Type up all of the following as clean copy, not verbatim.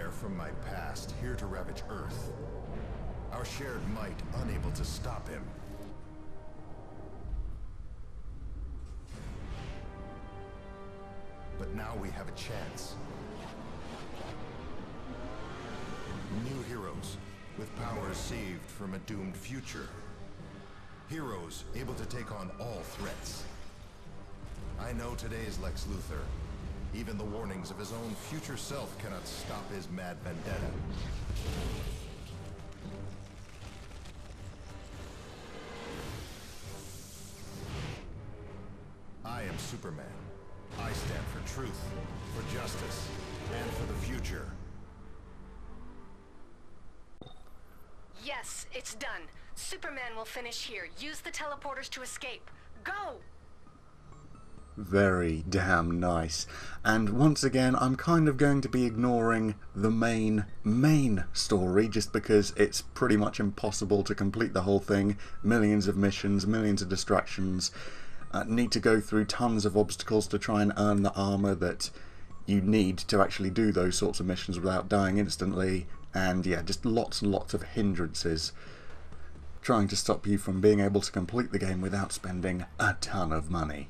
nightmare from my past, here to ravage Earth. Our shared might unable to stop him. But now we have a chance. New heroes, with powers saved from a doomed future. Heroes able to take on all threats. I know today's Lex Luthor. Even the warnings of his own future self cannot stop his mad vendetta. I am Superman. I stand for truth, for justice, and for the future. Yes, it's done. Superman will finish here. Use the teleporters to escape. Go! Very damn nice. And once again, I'm kind of going to be ignoring the main story, just because it's pretty much impossible to complete the whole thing. Millions of missions, millions of distractions. Need to go through tons of obstacles to try and earn the armor that you need to actually do those sorts of missions without dying instantly. And yeah, just lots and lots of hindrances trying to stop you from being able to complete the game without spending a ton of money.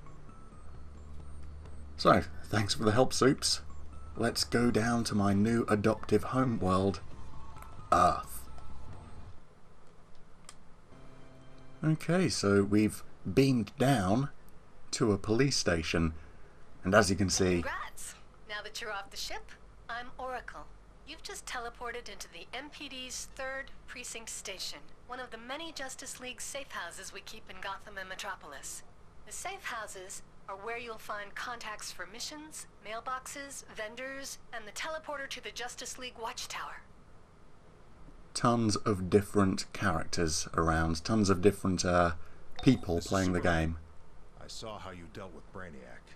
So, thanks for the help, Soups. Let's go down to my new adoptive homeworld, Earth. Okay, so we've beamed down to a police station, and as you can see... Congrats! Now that you're off the ship, I'm Oracle. You've just teleported into the MPD's 3rd Precinct Station, one of the many Justice League safe houses we keep in Gotham and Metropolis. The safe houses are where you'll find contacts for missions, mailboxes, vendors, and the teleporter to the Justice League Watchtower. Tons of different characters around, tons of different people playing the game. I saw how you dealt with Brainiac.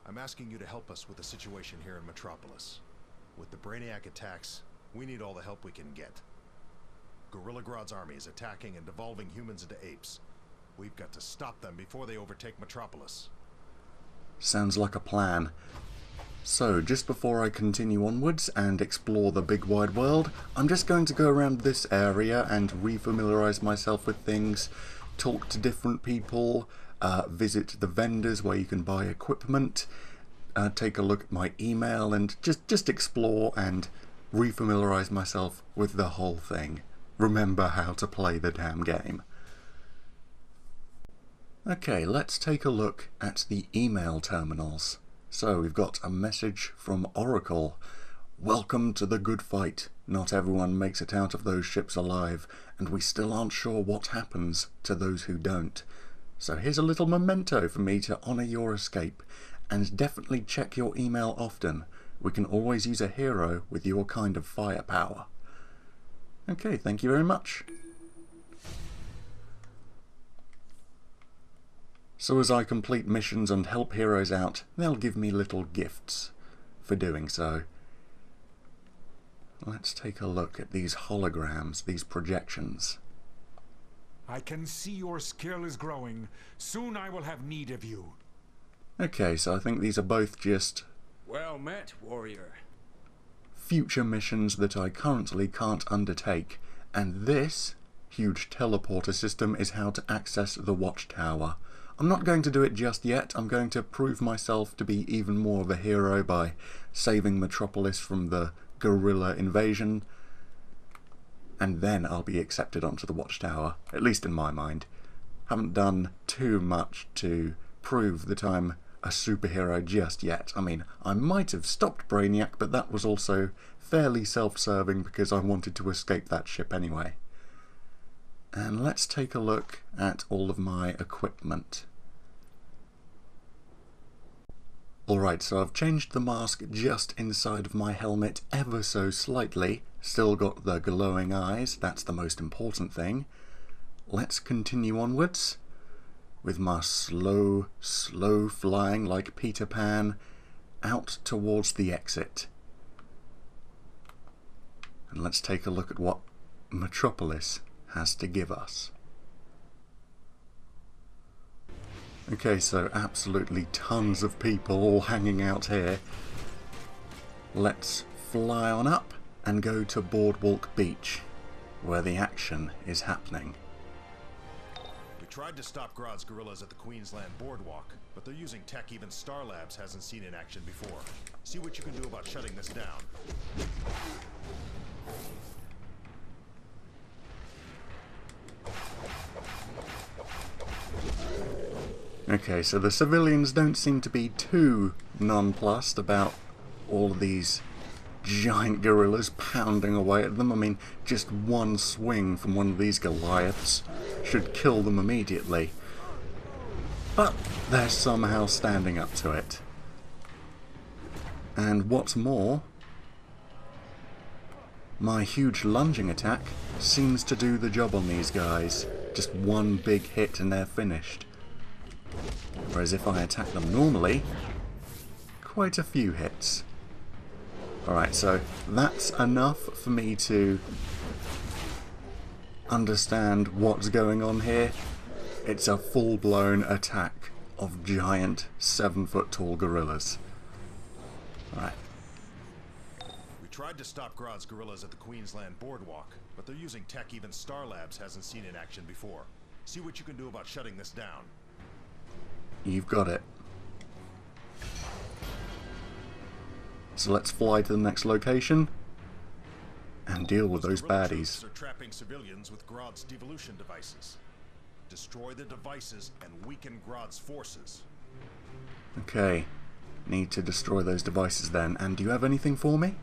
I'm asking you to help us with the situation here in Metropolis. With the Brainiac attacks, we need all the help we can get. Gorilla Grodd's army is attacking and devolving humans into apes. We've got to stop them before they overtake Metropolis. Sounds like a plan. So, just before I continue onwards and explore the big wide world, I'm just going to go around this area and refamiliarize myself with things, talk to different people, visit the vendors where you can buy equipment, take a look at my email, and just explore and refamiliarize myself with the whole thing. Remember how to play the damn game. Okay, let's take a look at the email terminals. So we've got a message from Oracle. Welcome to the good fight. Not everyone makes it out of those ships alive, and we still aren't sure what happens to those who don't. So here's a little memento for me to honour your escape, and definitely check your email often. We can always use a hero with your kind of firepower. Okay, thank you very much. So as I complete missions and help heroes out, they'll give me little gifts for doing so. Let's take a look at these holograms, these projections. I can see your skill is growing. Soon I will have need of you. Okay, so I think these are both just... well met, warrior. ...future missions that I currently can't undertake. And this huge teleporter system is how to access the Watchtower. I'm not going to do it just yet. I'm going to prove myself to be even more of a hero by saving Metropolis from the gorilla invasion. And then I'll be accepted onto the Watchtower, at least in my mind. Haven't done too much to prove that I'm a superhero just yet. I mean, I might have stopped Brainiac, but that was also fairly self-serving because I wanted to escape that ship anyway. And let's take a look at all of my equipment. Alright, so I've changed the mask just inside of my helmet ever so slightly. Still got the glowing eyes, that's the most important thing. Let's continue onwards with my slow flying like Peter Pan out towards the exit. And let's take a look at what Metropolis has to give us. Okay, so absolutely tons of people all hanging out here. Let's fly on up and go to Boardwalk Beach, where the action is happening. We tried to stop Grodd's guerrillas at the Queensland Boardwalk, but they're using tech even Star Labs hasn't seen in action before. See what you can do about shutting this down. Okay, so the civilians don't seem to be too nonplussed about all of these giant gorillas pounding away at them. I mean, just one swing from one of these Goliaths should kill them immediately. But they're somehow standing up to it. And what's more, my huge lunging attack seems to do the job on these guys. Just one big hit and they're finished. Whereas if I attack them normally, quite a few hits. Alright, so that's enough for me to understand what's going on here. It's a full-blown attack of giant 7-foot-tall gorillas. Alright. We tried to stop Grodd's guerrillas at the Queensland Boardwalk, but they're using tech even Star Labs hasn't seen in action before. See what you can do about shutting this down. You've got it. So let's fly to the next location and deal with those baddies. Are trapping civilians with Grodd's devolution devices. Destroy the devices and weaken Grodd's forces. Okay, need to destroy those devices then. And do you have anything for me?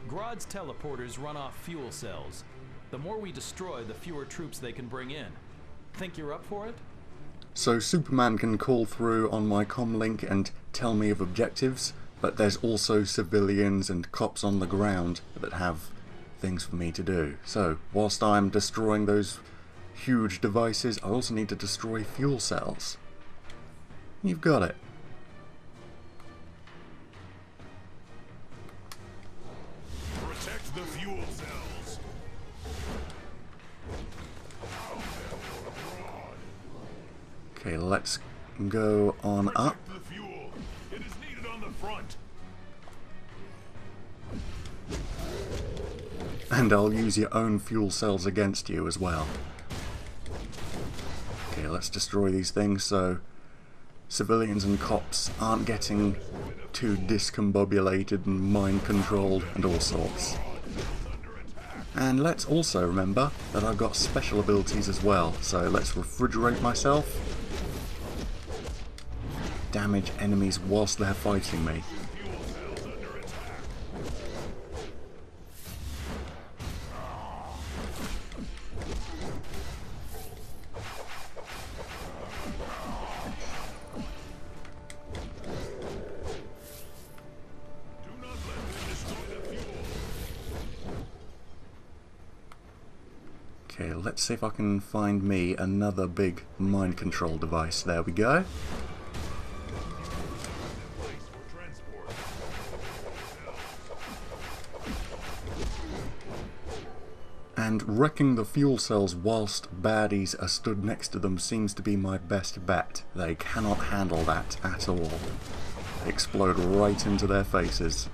Grodd's teleporters run off fuel cells. The more we destroy, the fewer troops they can bring in. Think you're up for it? So Superman can call through on my comlink and tell me of objectives, but there's also civilians and cops on the ground that have things for me to do. So whilst I'm destroying those huge devices, I also need to destroy fuel cells. You've got it. Protect the fuel cells. Okay, let's go on up. Protect the fuel. It is needed on the front. And I'll use your own fuel cells against you as well. Okay, let's destroy these things so civilians and cops aren't getting too discombobulated and mind-controlled and all sorts. And let's also remember that I've got special abilities as well, so let's refrigerate myself. Damage enemies whilst they're fighting me. Okay, let's see if I can find me another big mind control device. There we go. And wrecking the fuel cells whilst baddies are stood next to them seems to be my best bet. They cannot handle that at all. They explode right into their faces.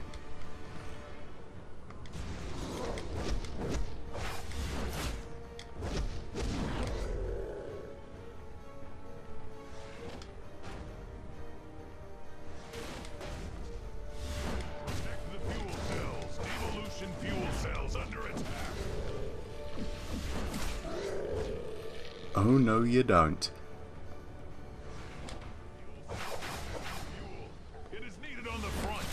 Oh no you don't. It is needed on the front.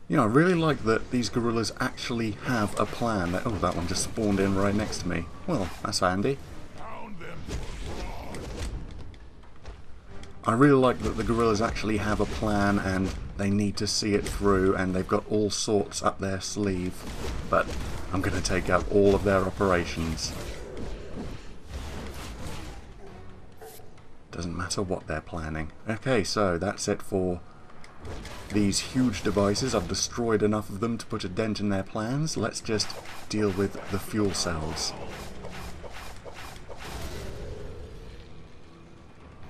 Yeah, I really like that these gorillas actually have a plan. Oh, that one just spawned in right next to me. Well, that's handy. Pound them. I really like that the gorillas actually have a plan and they need to see it through and they've got all sorts up their sleeve. But I'm going to take out all of their operations. Doesn't matter what they're planning. Okay, so that's it for these huge devices. I've destroyed enough of them to put a dent in their plans. Let's just deal with the fuel cells.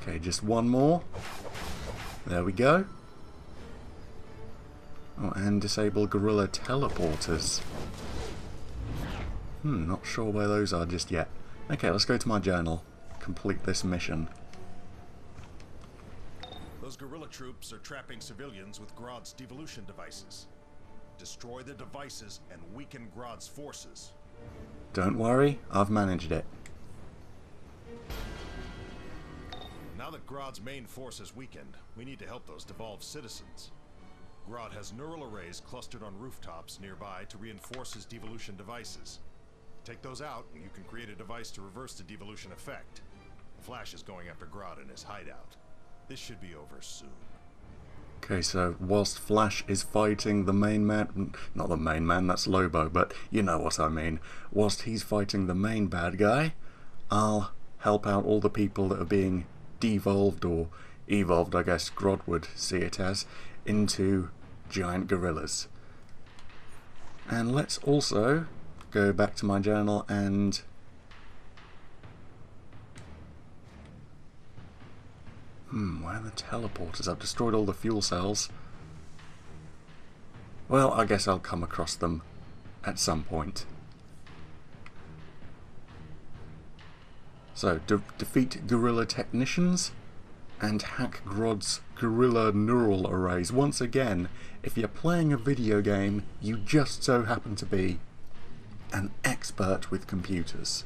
Okay, just one more. There we go. Oh, and disable gorilla teleporters. Not sure where those are just yet. Okay, let's go to my journal. Complete this mission. Those guerrilla troops are trapping civilians with Grodd's devolution devices. Destroy the devices and weaken Grodd's forces. Don't worry, I've managed it. Now that Grodd's main force is weakened, we need to help those devolved citizens. Grodd has neural arrays clustered on rooftops nearby to reinforce his devolution devices. Take those out, and you can create a device to reverse the devolution effect. Flash is going after Grodd in his hideout. This should be over soon. Okay, so whilst Flash is fighting the main man, not the main man, that's Lobo, but you know what I mean. Whilst he's fighting the main bad guy, I'll help out all the people that are being devolved, or evolved, I guess Grodd would see it as, into giant gorillas. And let's also go back to my journal and where are the teleporters? I've destroyed all the fuel cells. Well, I guess I'll come across them at some point. So, defeat gorilla technicians and hack Grodd's gorilla neural arrays. Once again, if you're playing a video game, you just so happen to be an expert with computers.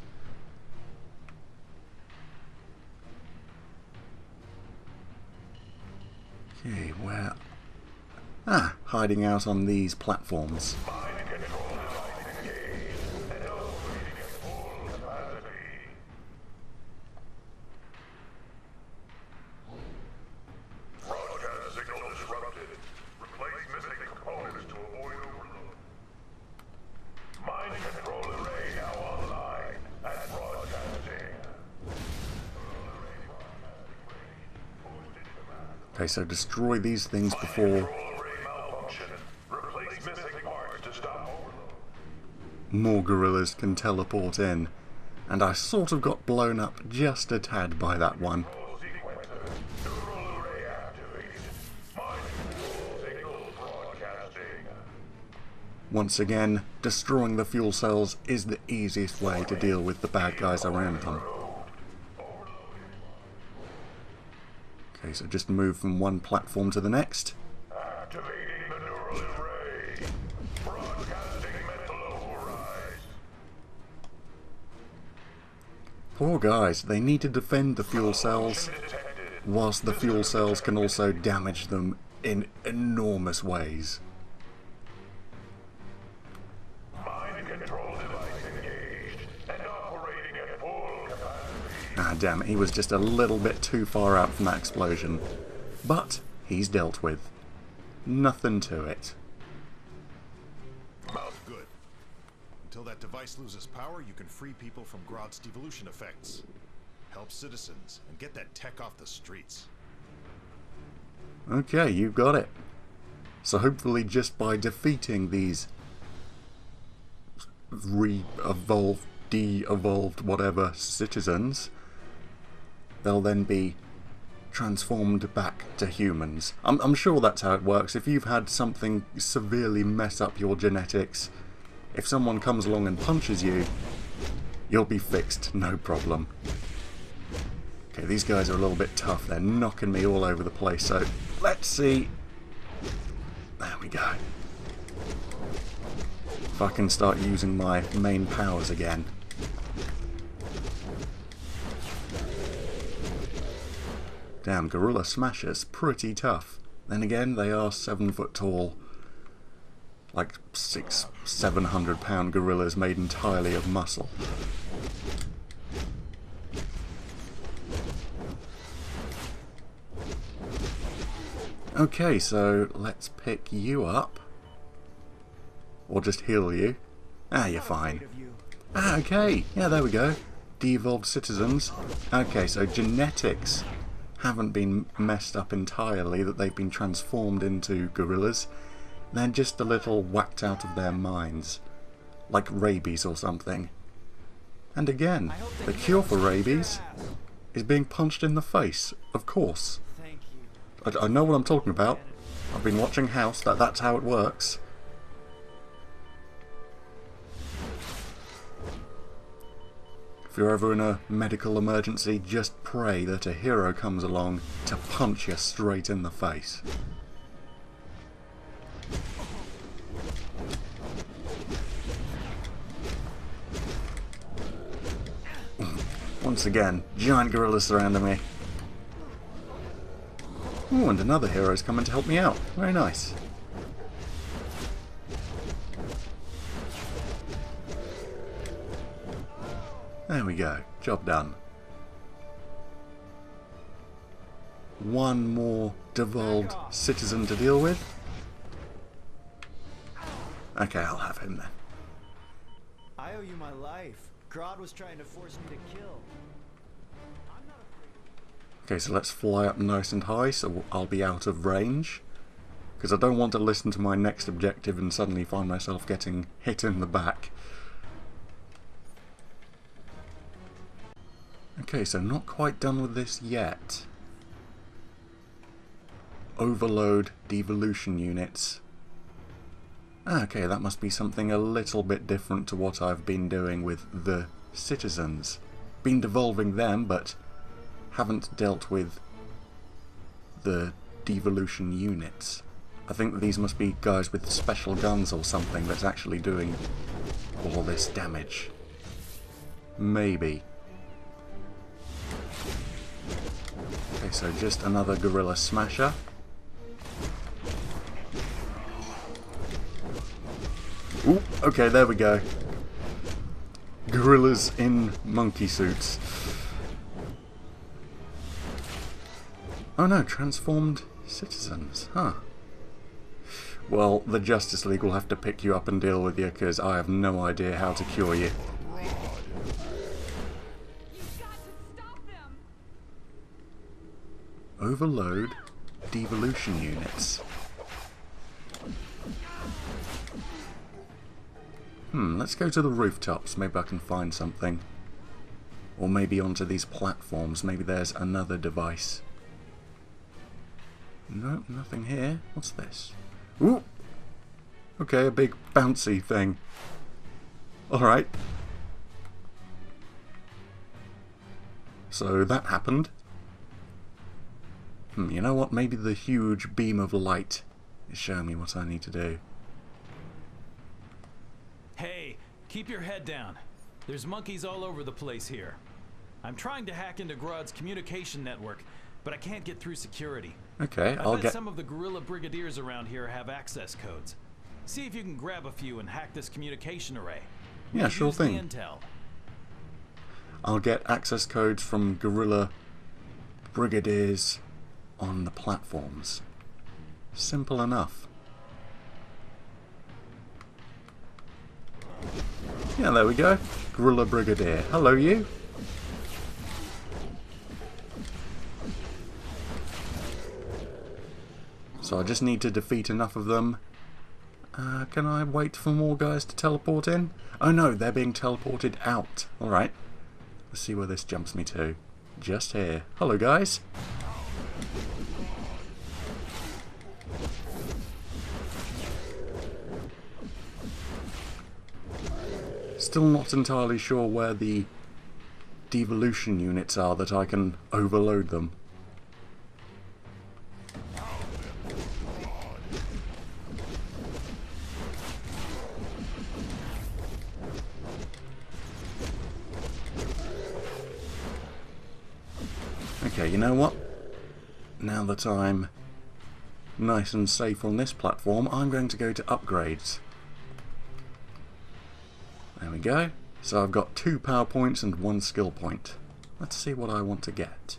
Okay, where... Ah, hiding out on these platforms. Okay, so destroy these things before more gorillas can teleport in. And I sort of got blown up just a tad by that one. Once again, destroying the fuel cells is the easiest way to deal with the bad guys around them. Okay, so just move from one platform to the next. Activating the neural array. Broadcasting mental override. Poor guys, they need to defend the fuel cells, whilst the fuel cells can also damage them in enormous ways. Mind control device engaged and operating at full capacity. Ah, damn it, he was just a little bit too far out from that explosion. But he's dealt with. Nothing to it. Good. Until that device loses power, you can free people from Grodd's devolution effects. Help citizens, and get that tech off the streets. Okay, you got it. So hopefully just by defeating these re-evolved, de-evolved, whatever, citizens, they'll then be transformed back to humans. I'm sure that's how it works. If you've had something severely mess up your genetics, if someone comes along and punches you, you'll be fixed, no problem. Okay, these guys are a little bit tough. They're knocking me all over the place, so let's see. There we go. If I can start using my main powers again. Damn, gorilla smashers, pretty tough. Then again, they are 7 foot tall. Like 600-700 pound gorillas made entirely of muscle. Okay, so let's pick you up. Or just heal you. Ah, you're fine. Ah, okay. Yeah, there we go. De-evolved citizens. Okay, so genetics haven't been messed up entirely, that they've been transformed into gorillas. They're just a little whacked out of their minds. Like rabies or something. And again, the cure for rabies is being punched in the face, of course. I know what I'm talking about. I've been watching House, that's how it works. If you're ever in a medical emergency, just pray that a hero comes along to punch you straight in the face. Once again, giant gorillas surrounding me. Oh, and another hero's coming to help me out. Very nice. There we go. Job done. One more devolved citizen to deal with. Okay, I'll have him then. I owe you my life. Grodd was trying to force me to kill. I'm not afraid. Okay, so let's fly up nice and high so I'll be out of range. Because I don't want to listen to my next objective and suddenly find myself getting hit in the back. Okay, so not quite done with this yet. Overload devolution units. Okay, that must be something a little bit different to what I've been doing with the citizens. Been devolving them, but haven't dealt with the devolution units. I think these must be guys with special guns or something that's actually doing all this damage. Maybe. Okay, so just another gorilla smasher. Ooh, okay, there we go. Gorillas in monkey suits. Oh no, transformed citizens, huh. Well, the Justice League will have to pick you up and deal with you, because I have no idea how to cure you. Overload devolution units. Let's go to the rooftops. Maybe I can find something. Or maybe onto these platforms. Maybe there's another device. Nope, nothing here. What's this? Ooh! Okay, a big bouncy thing. Alright. So that happened. You know what? Maybe the huge beam of light is showing me what I need to do. Hey, keep your head down. There's monkeys all over the place here. I'm trying to hack into Grodd's communication network, but I can't get through security. Okay, I I'll bet get... some of the guerrilla brigadiers around here have access codes. See if you can grab a few and hack this communication array. Yeah, sure Use the thing. intel. I'll get access codes from guerrilla brigadiers on the platforms. Simple enough. Yeah, there we go. Guerrilla Brigadier. Hello, you. So I just need to defeat enough of them. Can I wait for more guys to teleport in? Oh no, they're being teleported out. Alright. Let's see where this jumps me to. Just here. Hello, guys. Still not entirely sure where the devolution units are that I can overload them. Okay, you know what? Now that I'm nice and safe on this platform, I'm going to go to upgrades. There we go. So I've got 2 power points and 1 skill point. Let's see what I want to get.